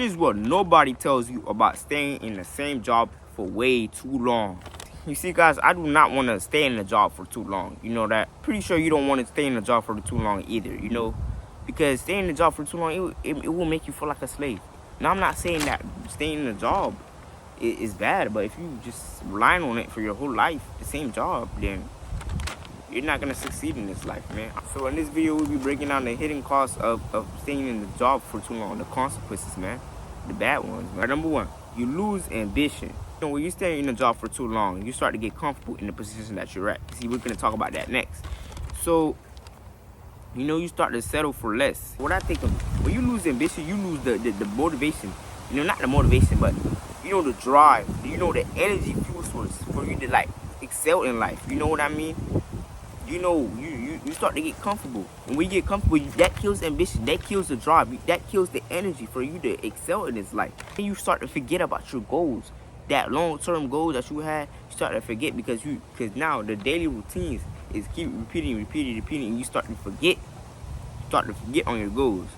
Here's what nobody tells you about staying in the same job for way too long. You see, guys, I do not want to stay in the job for too long. You know that? Pretty sure you don't want to stay in the job for too long either, you know? Because staying in the job for too long, it will make you feel like a slave. Now, I'm not saying that staying in the job is bad, but if you just relying on it for your whole life, the same job, then you're not going to succeed in this life, man. So in this video, we'll be breaking down the hidden costs of staying in the job for too long, the consequences, man. The bad ones, man. Number one, you lose ambition. You know, when you stay in a job for too long, you start to get comfortable in the position that you're at. See, we're going to talk about that next. So, you know, you start to settle for less. What I think of, when you lose ambition, you lose the motivation. You know, not the motivation, but, you know, the drive. You know, the energy fuel source for you to, like, excel in life. You know what I mean? You know, you start to get comfortable. And when you get comfortable, that kills ambition. That kills the drive. That kills the energy for you to excel in this life. And you start to forget about your goals. That long-term goal that you had, you start to forget because now the daily routines is keep repeating, and you start to forget. On your goals.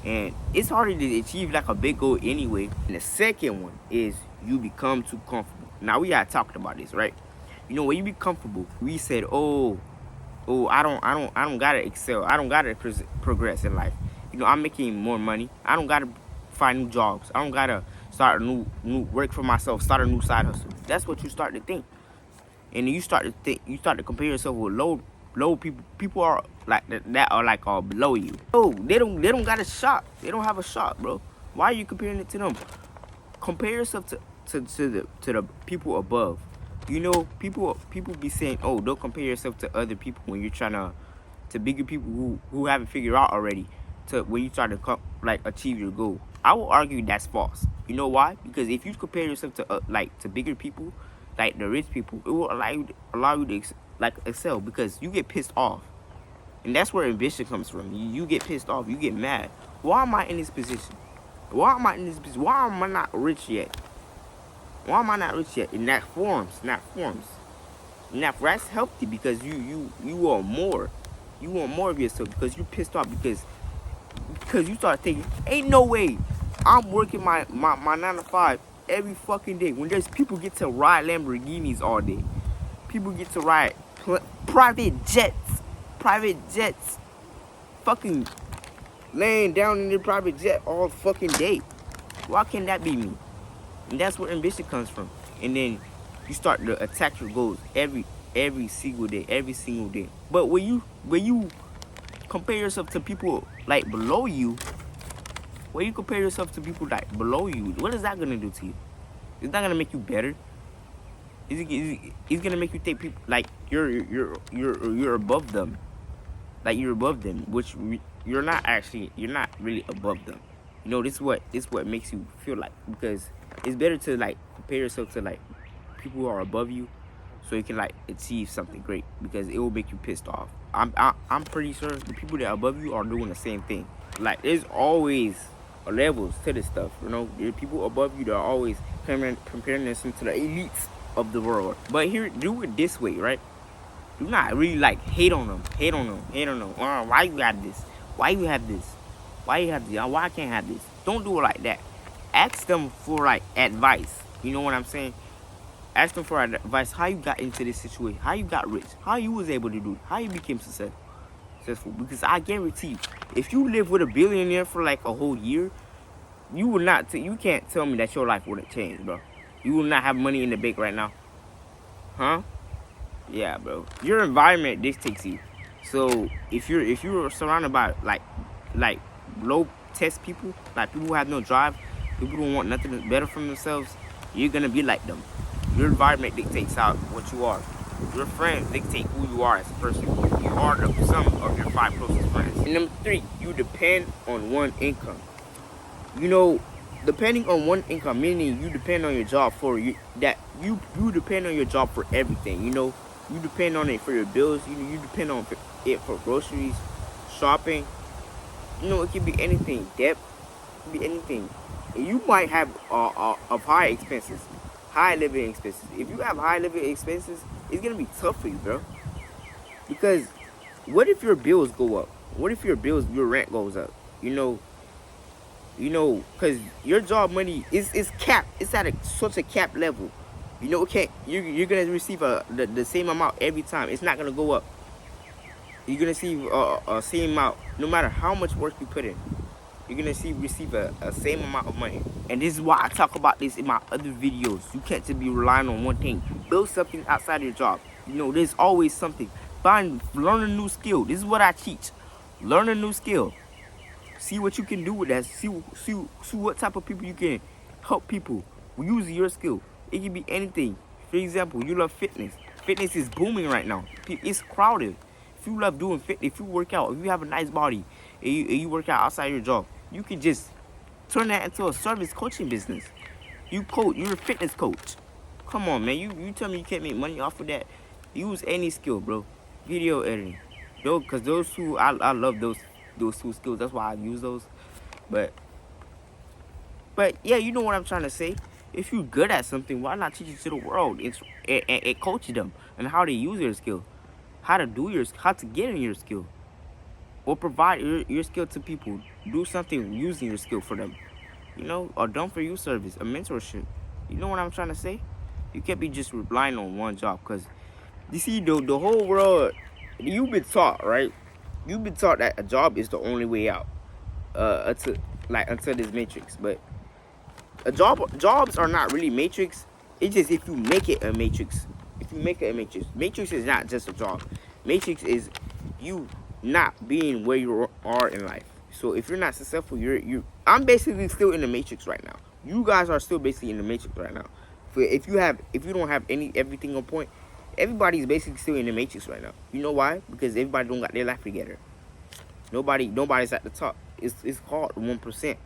And it's harder to achieve like a big goal anyway. And the second one is you become too comfortable. Now we had talked about this, right? You know, when you be comfortable, we said, oh, I don't gotta excel. I don't gotta progress in life. You know, I'm making more money. I don't gotta find new jobs. I don't gotta start a new work for myself. Start a new side hustle. That's what you start to think, and then you start to compare yourself with low people. People are like that are like below you. Oh, they don't got a shot. They don't have a shot, bro. Why are you comparing it to them? Compare yourself to the people above. You know, people be saying, oh, don't compare yourself to other people when you're trying to bigger people who haven't figured out already, to when you try to like achieve your goal. I will argue that's false. You know why? Because if you compare yourself to bigger people, like the rich people, it will allow you to like excel, because you get pissed off, and that's where ambition comes from. You get pissed off. You get mad. Why am I in this position? Why am I not rich yet? Why am I not rich yet? And that forms. Now that's healthy, because you want more. You want more of yourself because you're pissed off, because you start thinking, ain't no way I'm working my 9 to 5 every fucking day when there's people get to ride Lamborghinis all day. People get to ride private jets, fucking laying down in their private jet all fucking day. Why can't that be me? And that's where ambition comes from. And then you start to attack your goals every single day. But when you compare yourself to people like below you, what is that gonna do to you? It's not gonna make you better. It's gonna make you think people like you're above them. Like you're above them, which you're not actually. You're not really above them. You know, this is what makes you feel like, because it's better to like compare yourself to like people who are above you, so you can like achieve something great, because it will make you pissed off. I'm pretty sure the people that are above you are doing the same thing. Like, there's always levels to this stuff, you know. There are people above you that are always comparing themselves to the elites of the world. But here, do it this way, right? Do not really like hate on them. Why you got this? Why you have this? Why you have this? Why I can't have this? Don't do it like that. Ask them for like advice. You know what I'm saying? Ask them for advice. How you got into this situation? How you got rich? How you was able to do it? How you became successful? Because I guarantee you, if you live with a billionaire for like a whole year, you will not. You can't tell me that your life wouldn't change, bro. You will not have money in the bank right now, huh? Yeah, bro. Your environment dictates you. So if you're surrounded by like low test people, like people who have no drive, people who want nothing better for themselves, you're gonna be like them. Your environment dictates what you are. Your friends dictate who you are as a person. You are the sum of your 5 closest friends. And number 3, you depend on one income. You know, depending on one income, meaning you depend on your job you depend on your job for everything. You know, you depend on it for your bills. You depend on it for groceries, shopping. You know, it could be anything. Debt, it could be anything. And you might have high expenses, high living expenses. If you have high living expenses, it's gonna be tough for you, bro. Because what if your bills go up? What if your rent goes up? You know, You know, because your job money is capped. It's at such a capped level. You know, you're gonna receive the same amount every time. It's not gonna go up. You're gonna see a same amount no matter how much work you put in. You're gonna receive a same amount of money. And this is why I talk about this in my other videos. You can't just be relying on one thing. Build something outside of your job. You know, there's always something. Learn a new skill. This is what I teach. Learn a new skill. See what you can do with that. See what type of people you can help people using your skill. It can be anything. For example, you love fitness. Fitness is booming right now. It's crowded. If you love doing fitness, if you work out, if you have a nice body, and you work out outside your job, you can just turn that into a service coaching business. You're a fitness coach. Come on, man. You tell me you can't make money off of that. Use any skill, bro. Video editing. Because those two, I love those two skills. That's why I use those. But yeah, you know what I'm trying to say. If you're good at something, why not teach it to the world and coach them and how to use your skill, how to get in your skill, or provide your skill to people. Do something using your skill for them, you know, a done for you service, a mentorship. You know what I'm trying to say? You can't be just relying on one job, because you see the whole world. You've been taught, right? You've been taught that a job is the only way out, until this matrix, but. Jobs are not really matrix. It's just if you make it a matrix. If you make it a matrix. Matrix is not just a job. Matrix is you not being where you are in life. So if you're not successful, I'm basically still in the matrix right now. You guys are still basically in the matrix right now. If you don't have everything on point, everybody's basically still in the matrix right now. You know why? Because everybody don't got their life together. Nobody's at the top. It's called 1%.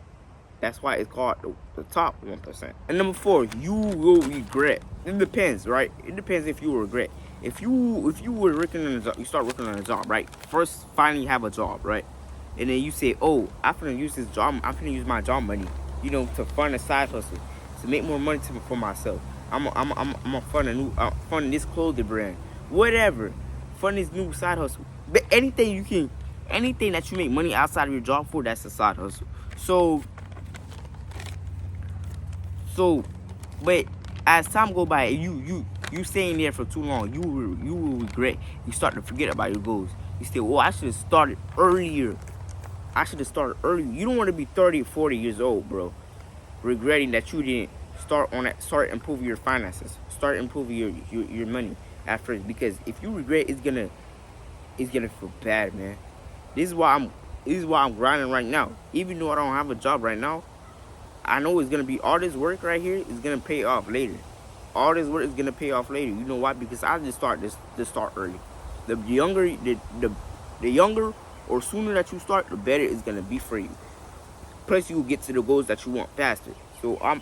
That's why it's called the top 1%. And number 4, you will regret. It depends, right? It depends if you will regret. If you were working on a job, you start working on a job, right? First, finally have a job, right? And then you say, oh, I'm gonna use this job. I'm gonna use my job money, you know, to fund a side hustle, to make more money for myself. I'm gonna fund this clothing brand, whatever. Fund this new side hustle. But anything that you make money outside of your job for, that's a side hustle. So, but as time go by, you staying there for too long, you will regret. You start to forget about your goals. You say, oh, I should have started earlier. You don't want to be 30 or 40 years old, bro, regretting that you didn't start improving your finances, start improving your money at first. Because if you regret, it's gonna feel bad, man. This is why I'm grinding right now. Even though I don't have a job right now, I know it's gonna be all this work right here is gonna pay off later. All this work is gonna pay off later. You know why? Because I just start early. The younger or sooner that you start, the better it's gonna be for you. Plus, you will get to the goals that you want faster. So I'm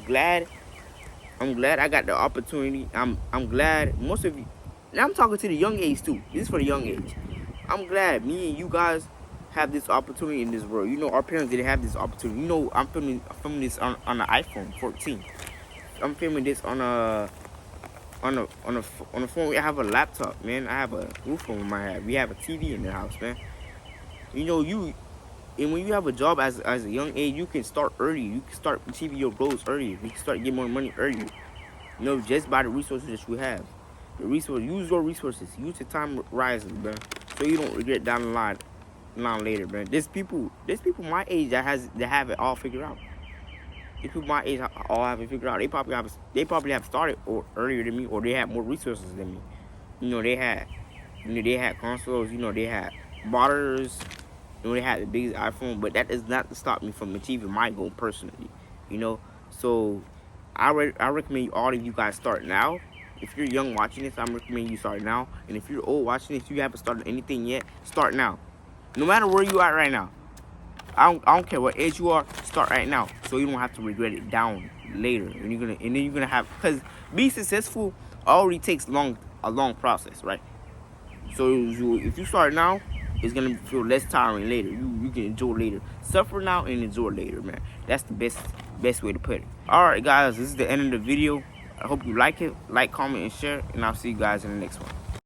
glad I got the opportunity. I'm glad most of you. And I'm talking to the young age too. This is for the young age. I'm glad me and you guys have this opportunity in this world. You know, our parents didn't have this opportunity. You know, I'm filming this on an iPhone 14. I'm filming this on a phone. I have a laptop, man. I have a roof over my head. We have a TV in the house, man. You know, and when you have a job as a young age, you can start early. You can start achieving your goals earlier. You can start getting more money earlier. You know, just by the resources that you have. Use your resources. Use your time rising, bro, so you don't regret down the line later, man. There's people my age that have it all figured out. These people my age all have it figured out. They probably have started earlier than me, or they have more resources than me. You know, they had consoles. You know, they had monitors. You know, they had the biggest iPhone. But that does not stop me from achieving my goal personally. You know, so I recommend all of you guys start now. If you're young watching this, I'm recommending you start now. And if you're old watching this, you haven't started anything yet, start now. No matter where you are right now. I don't care what age you are, start right now, so you don't have to regret it down later. And then you're gonna have, because being successful already takes a long process, right? So if you start now, it's gonna feel less tiring later. You can enjoy later. Suffer now and enjoy later, man. That's the best way to put it. Alright guys, this is the end of the video. I hope you like it. Like, comment, and share, and I'll see you guys in the next one.